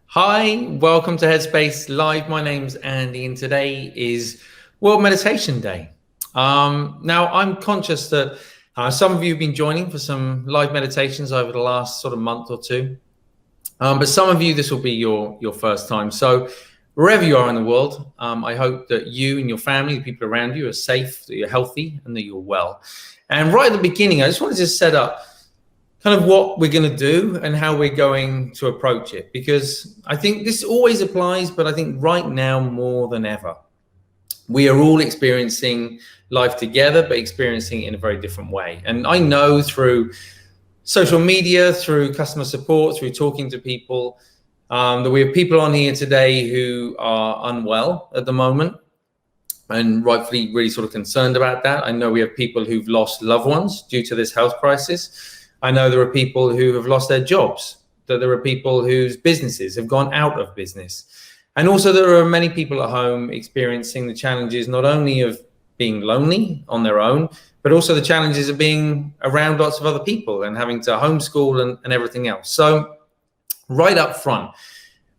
Hi, welcome to Headspace Live. My name's Andy, and today is World Meditation Day. Now, I'm conscious that some of you have been joining for some live meditations over the last sort of month or two, but some of you, this will be your first time. So wherever you are in the world, I hope that you and your family, the people around you, are safe, that you're healthy, and that you're well. And right at the beginning, I just wanted to set up kind of what we're going to do and how we're going to approach it, because I think this always applies, but I think right now more than ever, we are all experiencing life together, but experiencing it in a very different way. And I know through social media, through customer support, through talking to people, that we have people on here today who are unwell at the moment, and rightfully really sort of concerned about that. I know we have people who've lost loved ones due to this health crisis. I know there are people who have lost their jobs, that there are people whose businesses have gone out of business. And also there are many people at home experiencing the challenges not only of being lonely on their own, but also the challenges of being around lots of other people and having to homeschool and everything else. So right up front,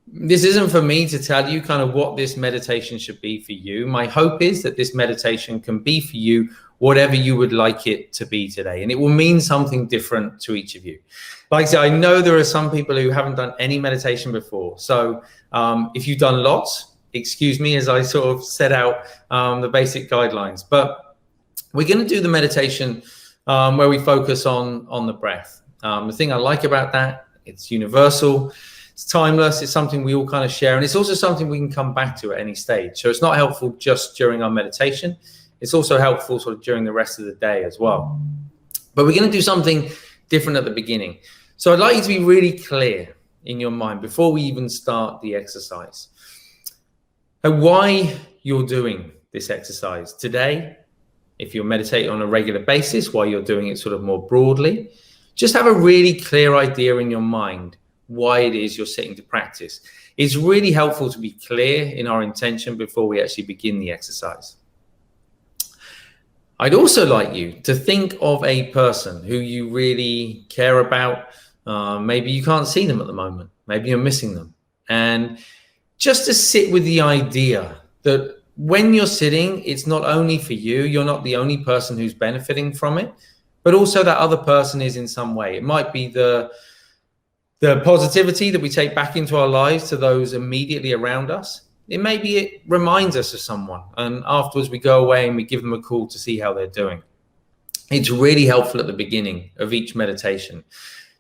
this isn't for me to tell you kind of what this meditation should be for you. My hope is that this meditation can be for you whatever you would like it to be today. And it will mean something different to each of you. Like I said, I know there are some people who haven't done any meditation before. So if you've done lots, excuse me as I sort of set out the basic guidelines. But we're going to do the meditation where we focus on the breath. The thing I like about that, it's universal. It's timeless. It's something we all kind of share. And it's also something we can come back to at any stage. So it's not helpful just during our meditation. It's also helpful sort of during the rest of the day as well. But we're going to do something different at the beginning. So I'd like you to be really clear in your mind before we even start the exercise, and why you're doing this exercise today. If you're meditating on a regular basis, why you're doing it sort of more broadly, just have a really clear idea in your mind why it is you're sitting to practice. It's really helpful to be clear in our intention before we actually begin the exercise. I'd also like you to think of a person who you really care about. Maybe you can't see them at the moment. Maybe you're missing them. And just to sit with the idea that when you're sitting, it's not only for you, you're not the only person who's benefiting from it, but also that other person is in some way. It might be the positivity that we take back into our lives to those immediately around us. It may be it reminds us of someone, and afterwards we go away and we give them a call to see how they're doing. It's really helpful at the beginning of each meditation,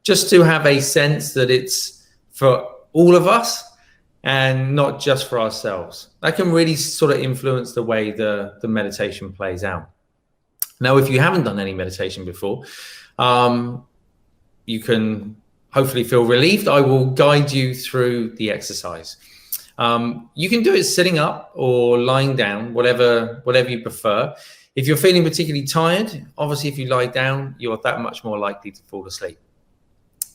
just to have a sense that it's for all of us and not just for ourselves. That can really sort of influence the way the meditation plays out. Now, if you haven't done any meditation before, you can hopefully feel relieved. I will guide you through the exercise. You can do it sitting up or lying down, whatever you prefer. If you're feeling particularly tired, obviously if you lie down, you're that much more likely to fall asleep.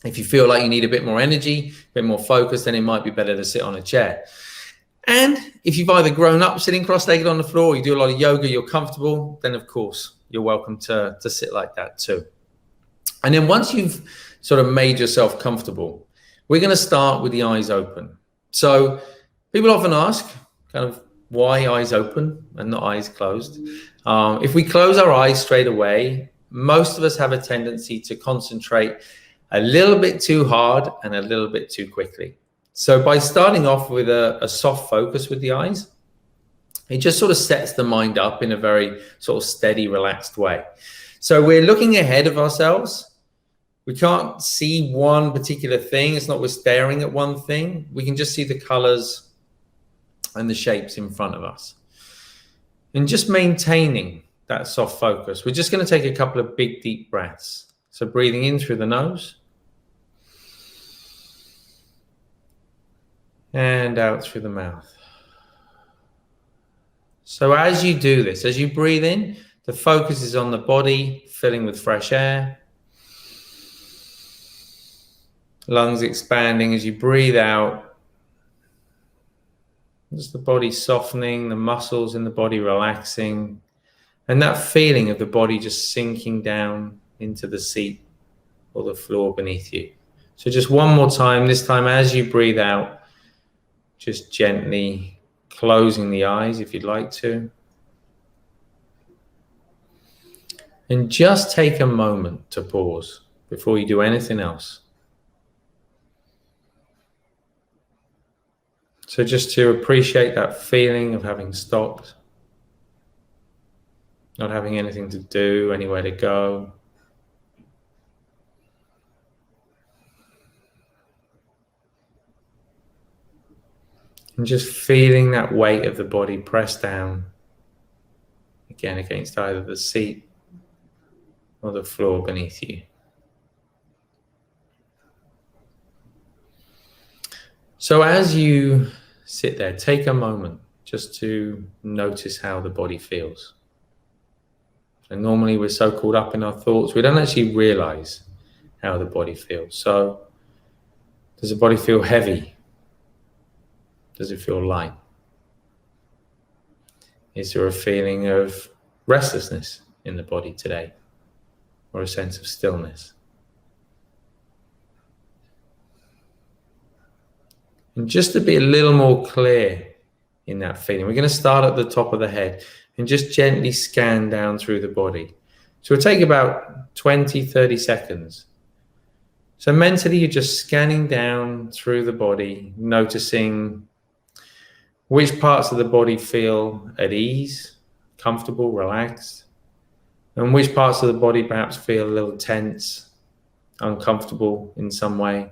If you feel like you need a bit more energy, a bit more focus, then it might be better to sit on a chair. And if you've either grown up sitting cross-legged on the floor, or you do a lot of yoga, you're comfortable, then of course you're welcome to sit like that too. And then once you've sort of made yourself comfortable, we're going to start with the eyes open. So people often ask kind of why eyes open and not eyes closed. If we close our eyes straight away, most of us have a tendency to concentrate a little bit too hard and a little bit too quickly. So by starting off with a soft focus with the eyes, it just sort of sets the mind up in a very sort of steady, relaxed way. So we're looking ahead of ourselves. We can't see one particular thing. It's not we're staring at one thing. We can just see the colors and the shapes in front of us. And just maintaining that soft focus, we're just going to take a couple of big, deep breaths. So breathing in through the nose and out through the mouth. So as you do this, as you breathe in, the focus is on the body filling with fresh air. Lungs expanding as you breathe out. Just the body softening, the muscles in the body relaxing, and that feeling of the body just sinking down into the seat or the floor beneath you. So just one more time, this time as you breathe out, just gently closing the eyes if you'd like to. And just take a moment to pause before you do anything else. So just to appreciate that feeling of having stopped, not having anything to do, anywhere to go. And just feeling that weight of the body press down again against either the seat or the floor beneath you. So as you sit there, take a moment just to notice how the body feels. And normally we're so caught up in our thoughts, we don't actually realize how the body feels. So does the body feel heavy? Does it feel light? Is there a feeling of restlessness in the body today? Or a sense of stillness? And just to be a little more clear in that feeling, we're going to start at the top of the head and just gently scan down through the body. So it'll take about 20, 30 seconds. So mentally, you're just scanning down through the body, noticing which parts of the body feel at ease, comfortable, relaxed, and which parts of the body perhaps feel a little tense, uncomfortable in some way.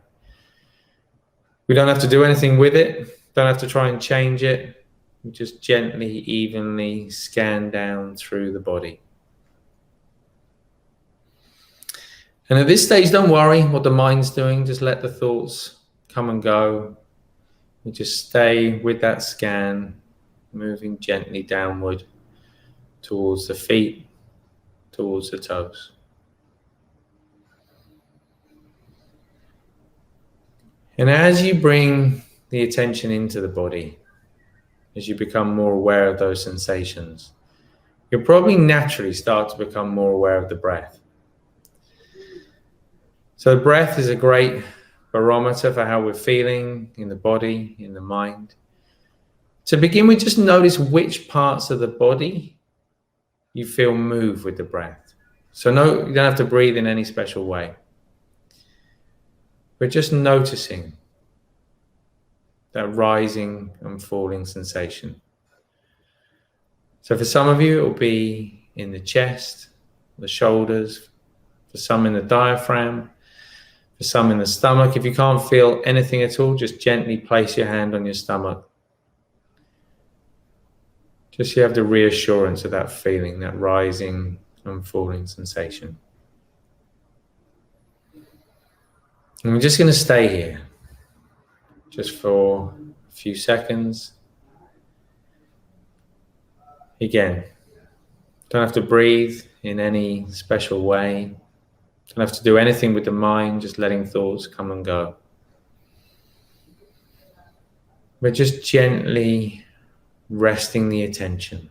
We don't have to do anything with it, don't have to try and change it. We just gently, evenly scan down through the body. And at this stage, don't worry what the mind's doing, just let the thoughts come and go. We just stay with that scan, moving gently downward towards the feet, towards the toes. And as you bring the attention into the body, as you become more aware of those sensations, you'll probably naturally start to become more aware of the breath. So the breath is a great barometer for how we're feeling in the body, in the mind. To begin with, just notice which parts of the body you feel move with the breath. So no, you don't have to breathe in any special way. We're just noticing that rising and falling sensation. So for some of you, it will be in the chest, the shoulders, for some in the diaphragm, for some in the stomach. If you can't feel anything at all, just gently place your hand on your stomach. Just so you have the reassurance of that feeling, that rising and falling sensation. And we're just going to stay here just for a few seconds. Again, don't have to breathe in any special way. Don't have to do anything with the mind, just letting thoughts come and go. We're just gently resting the attention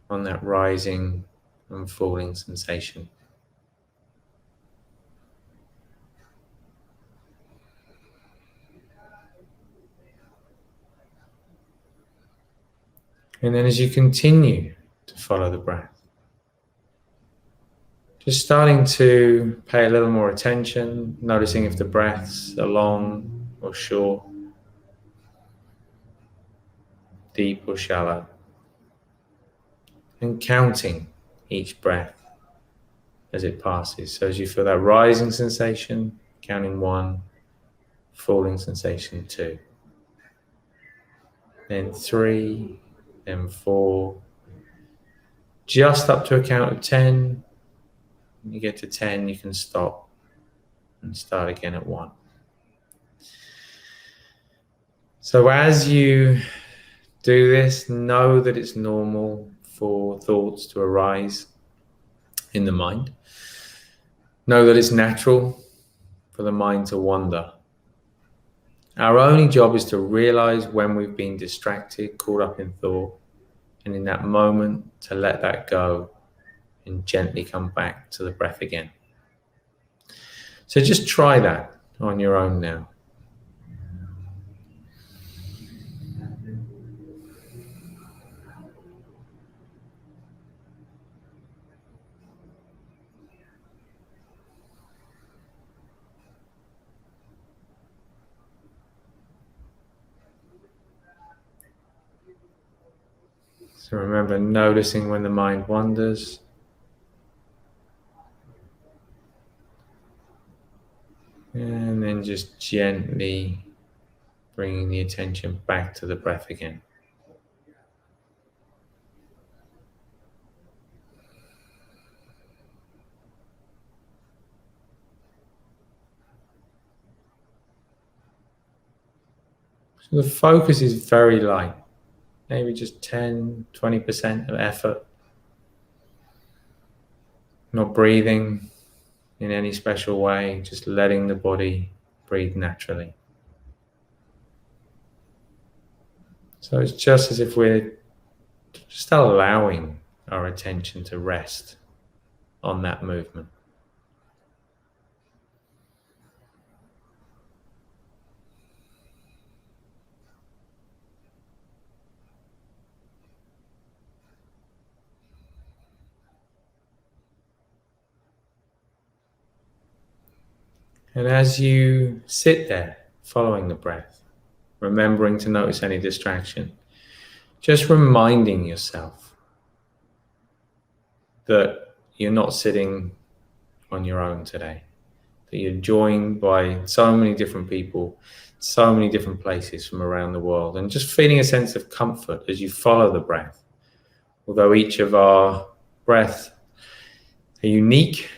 on that rising and falling sensation. And then as you continue to follow the breath, just starting to pay a little more attention, noticing if the breaths are long or short, deep or shallow, and counting each breath as it passes. So as you feel that rising sensation, counting 1, falling sensation 2, then 3, then 4, just up to a count of 10. When you get to 10, you can stop and start again at 1. So as you do this, know that it's normal for thoughts to arise in the mind. Know that it's natural for the mind to wander. Our only job is to realize when we've been distracted, caught up in thought, and in that moment to let that go and gently come back to the breath again. So just try that on your own now. So remember noticing when the mind wanders. And then just gently bringing the attention back to the breath again. So the focus is very light, maybe just 10-20% of effort. Not breathing in any special way, just letting the body breathe naturally. So it's just as if we're just allowing our attention to rest on that movement. And as you sit there, following the breath, remembering to notice any distraction, just reminding yourself that you're not sitting on your own today, that you're joined by so many different people, so many different places from around the world, and just feeling a sense of comfort as you follow the breath. Although each of our breaths are unique,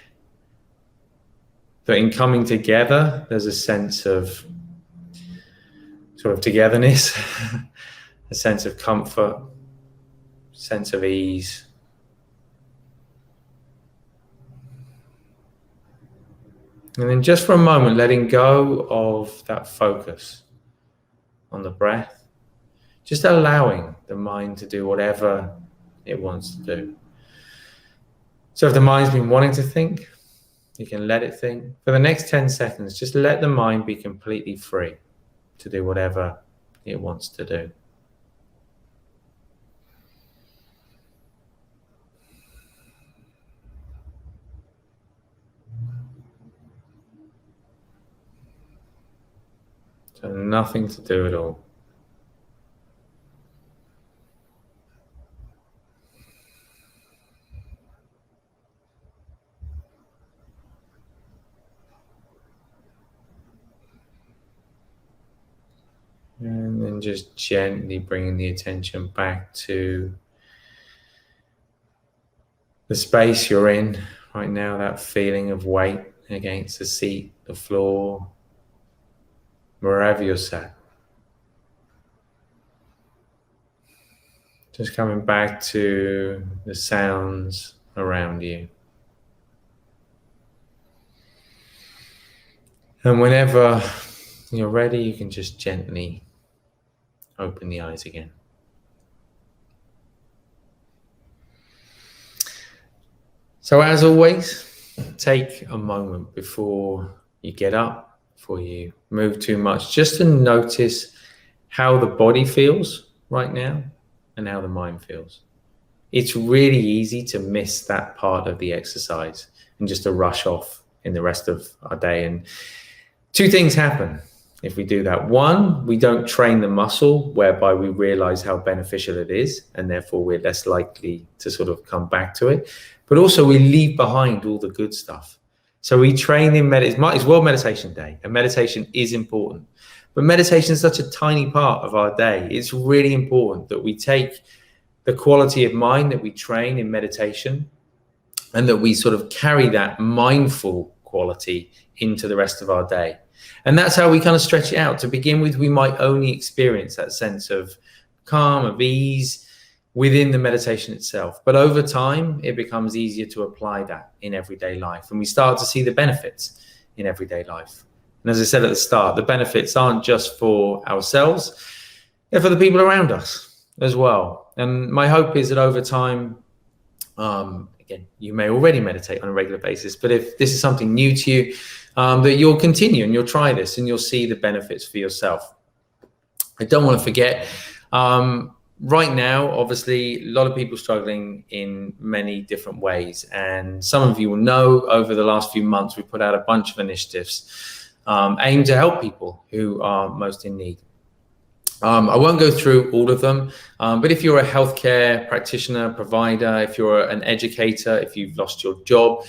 but in coming together, there's a sense of sort of togetherness, a sense of comfort, sense of ease. And then just for a moment, letting go of that focus on the breath, just allowing the mind to do whatever it wants to do. So if the mind's been wanting to think, you can let it think. For the next 10 seconds, just let the mind be completely free to do whatever it wants to do. So nothing to do at all. And then just gently bringing the attention back to the space you're in right now, that feeling of weight against the seat, the floor, wherever you're sat. Just coming back to the sounds around you. And whenever you're ready, you can just gently open the eyes again. So as always, take a moment before you get up, before you move too much, just to notice how the body feels right now and how the mind feels. It's really easy to miss that part of the exercise and just to rush off in the rest of our day. And two things happen if we do that. One, we don't train the muscle whereby we realize how beneficial it is, and therefore we're less likely to sort of come back to it. But also we leave behind all the good stuff. So we train in it's World Meditation Day, and meditation is important. But meditation is such a tiny part of our day. It's really important that we take the quality of mind that we train in meditation and that we sort of carry that mindful quality into the rest of our day. And that's how we kind of stretch it out. To begin with, we might only experience that sense of calm, of ease within the meditation itself. But over time, it becomes easier to apply that in everyday life. And we start to see the benefits in everyday life. And as I said at the start, the benefits aren't just for ourselves, they're for the people around us as well. And my hope is that over time, again, you may already meditate on a regular basis, but if this is something new to you, that you'll continue and you'll try this and you'll see the benefits for yourself. I don't want to forget, right now, obviously, a lot of people struggling in many different ways. And some of you will know over the last few months, we put out a bunch of initiatives aimed to help people who are most in need. I won't go through all of them, but if you're a healthcare practitioner, provider, if you're an educator, if you've lost your job,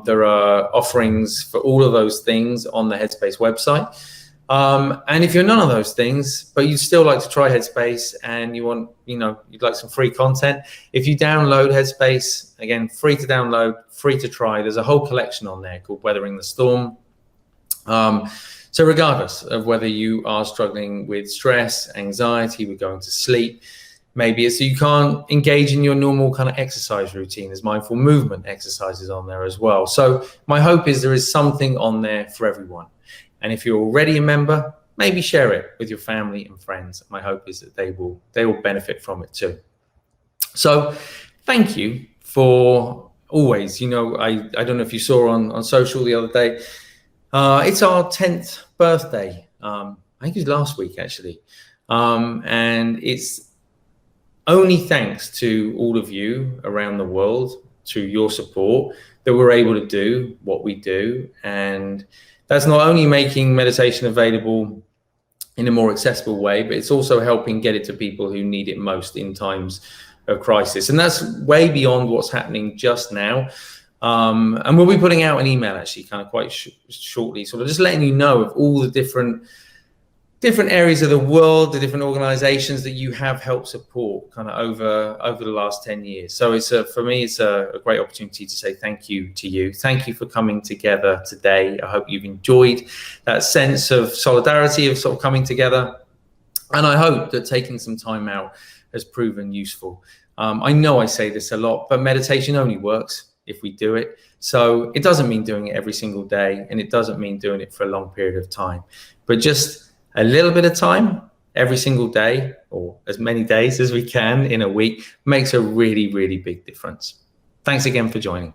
there are offerings for all of those things on the Headspace website. And if you're none of those things, but you'd still like to try Headspace and you want, you'd like some free content, if you download Headspace, again, free to download, free to try, there's a whole collection on there called Weathering the Storm. So regardless of whether you are struggling with stress, anxiety, with going to sleep, maybe it's you can't engage in your normal kind of exercise routine. There's mindful movement exercises on there as well. So my hope is there is something on there for everyone. And if you're already a member, maybe share it with your family and friends. My hope is that they will benefit from it too. So thank you for always, I don't know if you saw on social the other day, it's our 10th birthday. I think it was last week, actually. And it's only thanks to all of you around the world, to your support, that we're able to do what we do. And that's not only making meditation available in a more accessible way, but it's also helping get it to people who need it most in times of crisis. And that's way beyond what's happening just now. And we'll be putting out an email actually kind of quite shortly, sort of just letting you know of all the different areas of the world, the different organizations that you have helped support kind of over the last 10 years. So for me, it's a great opportunity to say thank you to you. Thank you for coming together today. I hope you've enjoyed that sense of solidarity, of sort of coming together. And I hope that taking some time out has proven useful. I know I say this a lot, but meditation only works if we do it. So it doesn't mean doing it every single day, and it doesn't mean doing it for a long period of time, but just a little bit of time every single day, or as many days as we can in a week, makes a really, really big difference. Thanks again for joining.